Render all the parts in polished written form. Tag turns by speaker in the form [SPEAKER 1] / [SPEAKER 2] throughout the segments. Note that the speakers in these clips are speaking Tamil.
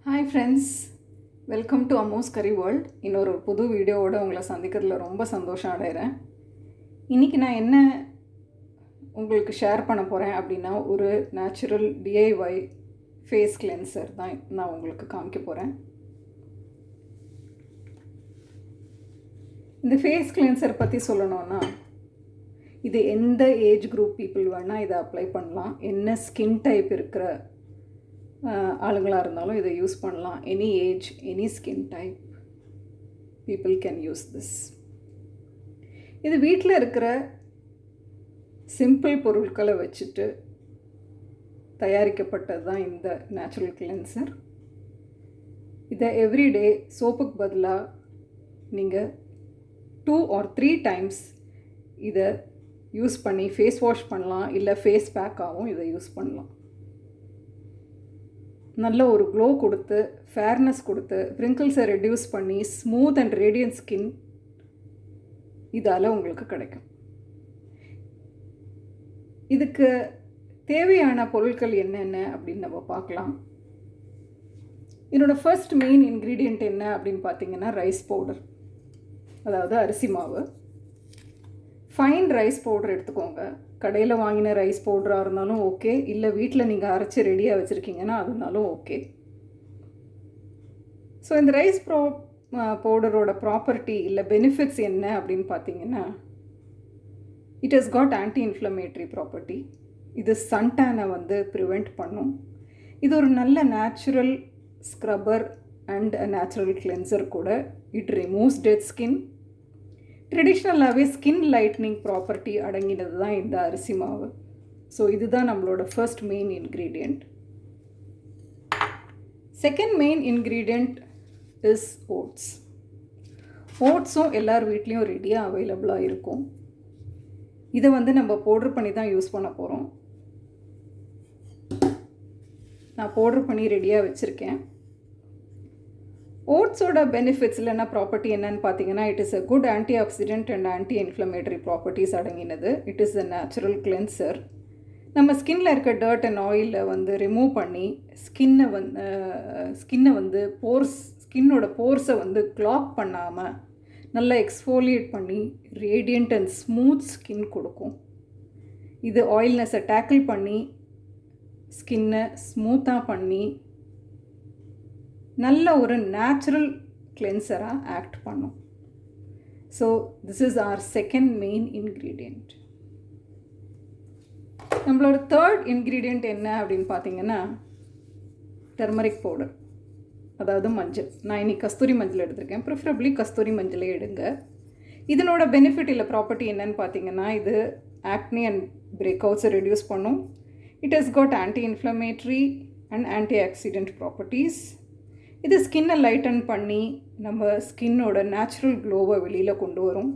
[SPEAKER 1] Hi friends, welcome to Ammos curry world. இன்னொரு புது வீடியோவோட உங்களை சந்திக்கிறதுல ரொம்ப சந்தோஷம் அடைகிறேன். இன்றைக்கி நான் என்ன உங்களுக்கு ஷேர் பண்ண போகிறேன் அப்படின்னா, ஒரு நேச்சுரல் டிஐஒய் ஃபேஸ் கிளென்சர் தான் நான் உங்களுக்கு காமிக்க போகிறேன். இந்த ஃபேஸ் கிளென்சர் பற்றி சொல்லணும்னா, இது எந்த ஏஜ் குரூப் பீப்புள் வேணால் இதை அப்ளை பண்ணலாம். என்ன ஸ்கின் டைப் இருக்கிற ஆளுங்களாக இருந்தாலும் இதை யூஸ் பண்ணலாம். Any age, any skin type people can use this. இது வீட்டில் இருக்கிற சிம்பிள் பொருட்களை வச்சுட்டு தயாரிக்கப்பட்டது தான் இந்த நேச்சுரல் கிளென்சர். இதை எவ்ரிடே சோப்புக்கு பதிலாக நீங்கள் 2 or 3 times இதை யூஸ் பண்ணி ஃபேஸ் வாஷ் பண்ணலாம், இல்லை ஃபேஸ் பேக்காகவும் இதை யூஸ் பண்ணலாம். நல்ல ஒரு க்ளோ கொடுத்து, ஃபேர்னஸ் கொடுத்து, ரிங்கிள்ஸை ரெடியூஸ் பண்ணி ஸ்மூத் அண்ட் ரேடியன்ட் ஸ்கின் இதால் உங்களுக்கு கிடைக்கும். இதுக்கு தேவையான பொருட்கள் என்னென்ன அப்படின்னு நம்ம பார்க்கலாம். என்னோடய ஃபர்ஸ்ட் மெயின் இன்க்ரீடியண்ட் என்ன அப்படின்னு பார்த்தீங்கன்னா, ரைஸ் பவுடர், அதாவது அரிசி மாவு. ஃபைன் ரைஸ் பவுடர் எடுத்துக்கோங்க. கடையில் வாங்கின ரைஸ் பவுடராக இருந்தாலும் ஓகே, இல்லை வீட்டில் நீங்கள் அரைச்சி ரெடியாக வச்சுருக்கீங்கன்னா அதுனாலும் ஓகே. ஸோ இந்த ரைஸ் பவுடரோட ப்ராப்பர்ட்டி இல்லை பெனிஃபிட்ஸ் என்ன அப்படின்னு பார்த்தீங்கன்னா, it has got anti inflammatory property. இது சன்டேனை ப்ரிவெண்ட் பண்ணும். இது ஒரு நல்ல natural scrubber and natural cleanser கூட. It removes dead skin. ட்ரெடிஷ்னலாகவே ஸ்கின் லைட்னிங் ப்ராப்பர்ட்டி அடங்கினது தான் இந்த அரிசி மாவு. ஸோ இதுதான் நம்மளோட first main ingredient. Second main ingredient is oats. ஓட்ஸும் எல்லார் வீட்லேயும் ரெடியாக அவைலபிளாக இருக்கும். இதை நம்ம பவுடர் பண்ணி தான் யூஸ் பண்ண போகிறோம். நான் பவுடர் பண்ணி ரெடியாக வச்சுருக்கேன். ஓட்ஸோட பெனிஃபிட்ஸ் இல்லைன்னா ப்ராப்பர்ட்டி என்னன்னு பார்த்தீங்கன்னா, it is a good anti oxidant and anti inflammatory properties அடங்கினது. It is a natural cleanser. நம்ம ஸ்கின்னில் இருக்க டர்ட் அண்ட் ஆயிலை ரிமூவ் பண்ணி ஸ்கின்னை ஸ்கின்னோட போர்ஸை க்ளாக் பண்ணாமல் நல்லா எக்ஸ்ஃபோலியேட் பண்ணி ரேடியண்ட் அண்ட் ஸ்மூத் ஸ்கின் கொடுக்கும். இது ஆயில்னஸை டேக்கிள் பண்ணி ஸ்கின்னை ஸ்மூத்தாக பண்ணி நல்ல ஒரு நேச்சுரல் கிளென்சராக ஆக்ட் பண்ணும். So this is our second main ingredient. நம்மளோட தேர்ட் இன்க்ரீடியண்ட் என்ன அப்படின்னு பார்த்தீங்கன்னா, டர்மரிக் பவுடர், அதாவது மஞ்சள். நான் இன்னைக்கு கஸ்தூரி மஞ்சள் எடுத்திருக்கேன். ப்ரிஃபரபிளி கஸ்தூரி மஞ்சளே எடுங்க. இதனோட பெனிஃபிட் இல்லை ப்ராப்பர்ட்டி என்னன்னு பார்த்தீங்கன்னா, இது ஆக்னி அண்ட் பிரேக் அவுட்ஸை ரெடியூஸ் பண்ணும். It has got anti inflammatory and anti accident properties. இது ஸ்கின்னை லைட்டன் பண்ணி நம்ம ஸ்கின்னோட நேச்சுரல் க்ளோவை வெளியில் கொண்டு வரும்.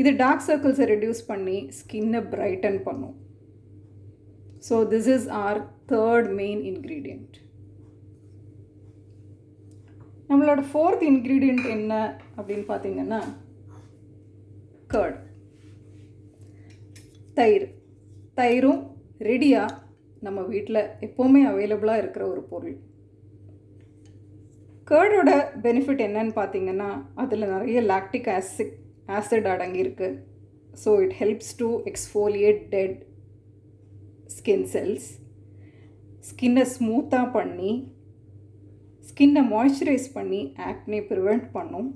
[SPEAKER 1] இது டார்க் சர்க்கிள்ஸை ரெடியூஸ் பண்ணி ஸ்கின்னை பிரைட்டன் பண்ணும். So this is our third main ingredient. நம்மளோட ஃபோர்த் இன்க்ரீடியண்ட் என்ன அப்படின்னு பார்த்தீங்கன்னா, கர்ட், தயிர். தயிரும் ரெடியாக நம்ம வீட்டில் எப்போவுமே அவைலபிளாக இருக்கிற ஒரு பொருள். கர்டோட பெனிஃபிட் என்னன்னு பார்த்தீங்கன்னா, அதில் நிறைய லாக்டிக் ஆசிட் அடங்கியிருக்கு. So it helps to exfoliate dead skin cells. ஸ்கின்னை ஸ்மூத்தாக பண்ணி ஸ்கின்னை மாய்ஸ்சரைஸ் பண்ணி ஆக்னே ப்ரிவெண்ட் பண்ணும்.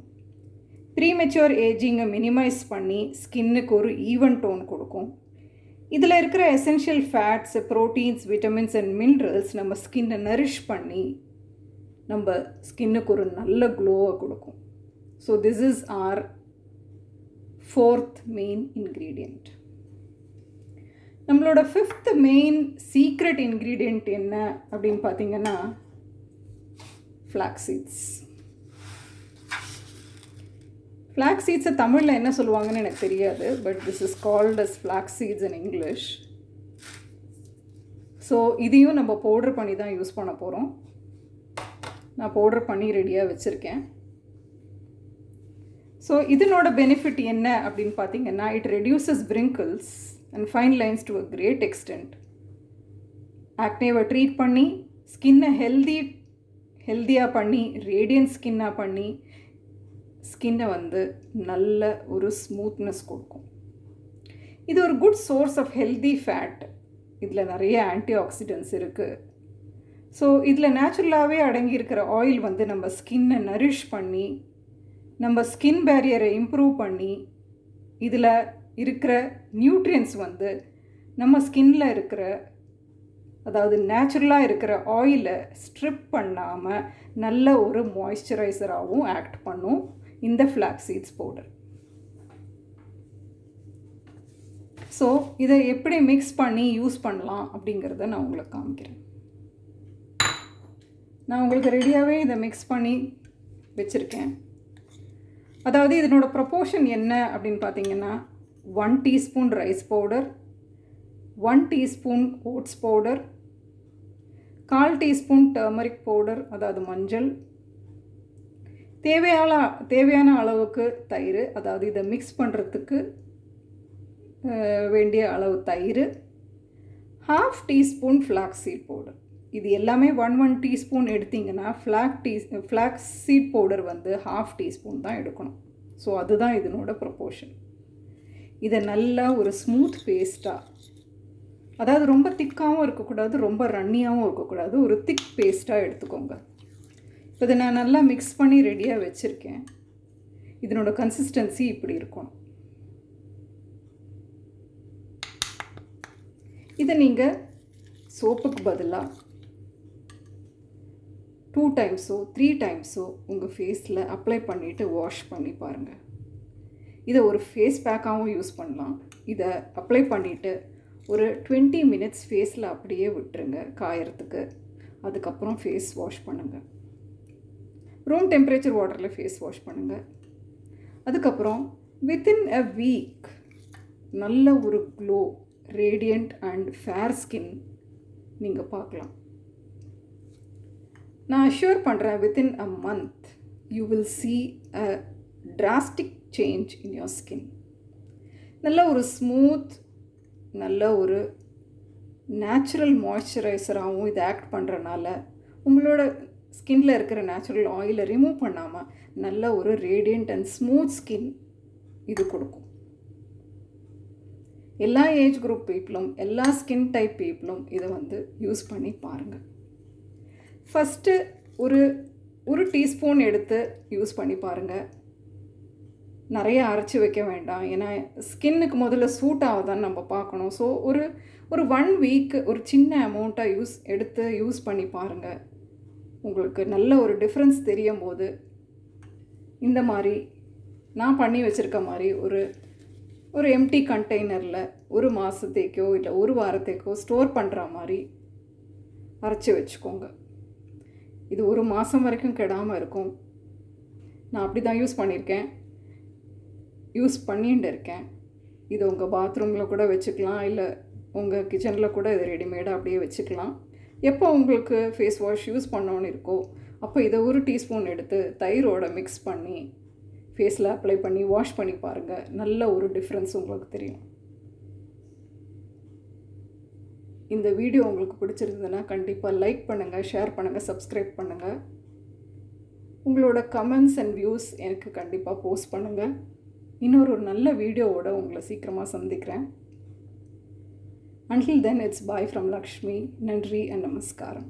[SPEAKER 1] ப்ரீமெச்சூர் ஏஜிங்கை மினிமைஸ் பண்ணி ஸ்கின்னுக்கு ஒரு ஈவன் டோன் கொடுக்கும். இதில் இருக்கிற essential fats, proteins, vitamins and minerals நம்ம ஸ்கின்னை நரிஷ் பண்ணி நம்ம ஸ்கின்னுக்கு ஒரு நல்ல க்ளோவை கொடுக்கும். So this is our fourth main ingredient. நம்மளோட ஃபிஃப்த் மெயின் சீக்ரெட் இன்க்ரீடியண்ட் என்ன அப்படின்னு பார்த்தீங்கன்னா, ஃப்ளாக்ஸீட்ஸ். ஃப்ளாக்ஸீட்ஸை தமிழில் என்ன சொல்லுவாங்கன்னு எனக்கு தெரியாது, but this is called as flaxseeds in English. So இதையும் நம்ம பவுடர் பண்ணி தான் யூஸ் பண்ண போகிறோம். நான் பவுடர் பண்ணி ரெடியாக வச்சுருக்கேன். ஸோ இதனோட பெனிஃபிட் என்ன அப்படின்னு பார்த்தீங்கன்னா, it reduces wrinkles and fine lines to a great extent. ஆக்னேவை ட்ரீட் பண்ணி ஸ்கின்னை ஹெல்த்தியாக பண்ணி ரேடியன்ட் ஸ்கின்னாக பண்ணி ஸ்கின்னை வந்து நல்ல ஒரு ஸ்மூத்னஸ் கொடுக்கும். இது ஒரு good source of healthy fat. இதில் நிறைய ஆன்டி ஆக்சிடென்ட்ஸ் இருக்குது. ஸோ இதில் நேச்சுரலாகவே அடங்கியிருக்கிற ஆயில் வந்து நம்ம ஸ்கின்னை நரிஷ் பண்ணி நம்ம ஸ்கின் பேரியரை இம்ப்ரூவ் பண்ணி இதில் இருக்கிற நியூட்ரியன்ஸ் வந்து நம்ம ஸ்கின்னில் இருக்கிற அதாவது நேச்சுரலாக இருக்கிற ஆயிலை ஸ்ட்ரிப் பண்ணாமல் நல்ல ஒரு மாய்ஸ்சரைசராகவும் ஆக்ட் பண்ணும் இந்த ஃப்ளாக்ஸீட்ஸ் பவுடர். ஸோ இதை எப்படி மிக்ஸ் பண்ணி யூஸ் பண்ணலாம் அப்படிங்கிறத நான் உங்களுக்கு காமிக்கிறேன். நான் உங்களுக்கு ரெடியாகவே இதை மிக்ஸ் பண்ணி வச்சுருக்கேன். அதாவது இதனோட ப்ரொப்போர்ஷன் என்ன அப்படின்னு பார்த்தீங்கன்னா 1 teaspoon rice powder, 1 teaspoon oats powder, 1/4 teaspoon turmeric powder அதாவது மஞ்சள், தேவையான அளவுக்கு தயிர், அதாவது இதை மிக்ஸ் பண்ணுறதுக்கு வேண்டிய அளவு தயிர், 1/2 டீஸ்பூன் ஃப்ளாக்ஸீட் பவுடர். இது எல்லாமே 1 டீஸ்பூன் எடுத்திங்கன்னா ஃப்ளாக்ஸீட் பவுடர் வந்து 1/2 டீஸ்பூன் தான் எடுக்கணும். ஸோ அதுதான் இதனோட ப்ரொப்போர்ஷன். இதை நல்லா ஒரு ஸ்மூத் பேஸ்ட்டாக, அதாவது ரொம்ப திக்காகவும் இருக்கக்கூடாது, ரொம்ப ரன்னியாகவும் இருக்கக்கூடாது, ஒரு திக் பேஸ்ட்டாக எடுத்துக்கோங்க. இப்போ இதை நான் நல்லா மிக்ஸ் பண்ணி ரெடியாக வச்சுருக்கேன். இதனோட கன்சிஸ்டன்சி இப்படி இருக்கணும். இதை நீங்கள் சோப்புக்கு பதிலாக 2 டைம்ஸோ 3 டைம்ஸோ உங்கள் ஃபேஸில் அப்ளை பண்ணிவிட்டு வாஷ் பண்ணி பாருங்கள். இதை ஒரு ஃபேஸ் பேக்காகவும் யூஸ் பண்ணலாம். இதை அப்ளை பண்ணிவிட்டு ஒரு 20 மினிட்ஸ் ஃபேஸில் அப்படியே விட்டுருங்க காயறதுக்கு. அதுக்கப்புறம் ஃபேஸ் வாஷ் பண்ணுங்கள். ரூம் டெம்பரேச்சர் வாட்டரில் ஃபேஸ் வாஷ் பண்ணுங்கள். அதுக்கப்புறம் வித்தின் அ வீக் நல்ல ஒரு glow, radiant and fair skin நீங்கள் பார்க்கலாம். நான் அஷ்யூர் பண்ணுறேன், within a month you will see a drastic change in your skin. நல்ல ஒரு ஸ்மூத், நல்ல ஒரு நேச்சுரல் மாய்ஸ்சரைசராகவும் இது ஆக்ட் பண்ணுறனால உங்களோட ஸ்கின்னில் இருக்கிற நேச்சுரல் ஆயிலை ரிமூவ் பண்ணாமல் நல்ல ஒரு ரேடியண்ட் அண்ட் ஸ்மூத் ஸ்கின் இது கொடுக்கும். எல்லா ஏஜ் குரூப் பீப்புளும், எல்லா ஸ்கின் டைப் பீப்புளும் இதை வந்து யூஸ் பண்ணி பாருங்கள். ஃபஸ்ட்டு ஒரு டீஸ்பூன் எடுத்து யூஸ் பண்ணி பாருங்கள். நிறைய அரைச்சி வைக்க வேண்டாம், ஏன்னா ஸ்கின்னுக்கு முதல்ல சூட் ஆகுதான்னு நம்ம பார்க்கணும். ஸோ ஒரு 1 வீக் ஒரு சின்ன அமௌண்ட்டாக எடுத்து யூஸ் பண்ணி பாருங்கள். உங்களுக்கு நல்ல ஒரு டிஃப்ரென்ஸ் தெரியும் போது இந்த மாதிரி நான் பண்ணி வச்சுருக்க மாதிரி ஒரு எம்டி கண்டெய்னரில் 1 மாதத்துக்கோ இல்லை 1 வாரத்துக்கோ ஸ்டோர் பண்ணுற மாதிரி அரைச்சி வச்சுக்கோங்க. இது 1 மாதம் வரைக்கும் கெடாமல் இருக்கும். நான் அப்படி தான் யூஸ் பண்ணிட்டு இருக்கேன். இது உங்கள் பாத்ரூமில் கூட வச்சுக்கலாம், இல்லை உங்கள் கிச்சனில் கூட இது ரெடிமேடாக அப்படியே வச்சுக்கலாம். எப்போ உங்களுக்கு ஃபேஸ் வாஷ் யூஸ் பண்ணோன்னு இருக்கோ அப்போ இதை 1 டீஸ்பூன் எடுத்து தயிரோடு மிக்ஸ் பண்ணி ஃபேஸில் அப்ளை பண்ணி வாஷ் பண்ணி பாருங்கள். நல்ல ஒரு டிஃப்ரென்ஸ் உங்களுக்கு தெரியும். இந்த வீடியோ உங்களுக்கு பிடிச்சிருந்ததுன்னா கண்டிப்பாக லைக் பண்ணுங்கள், ஷேர் பண்ணுங்கள், சப்ஸ்கிரைப் பண்ணுங்கள். உங்களோட கமெண்ட்ஸ் அண்ட் வியூஸ் எனக்கு கண்டிப்பாக போஸ்ட் பண்ணுங்கள். இன்னொரு நல்ல வீடியோவோட உங்களை சீக்கிரமாக சந்திக்கிறேன். Until then, it's bye from Lakshmi. நன்றி and நமஸ்காரம்.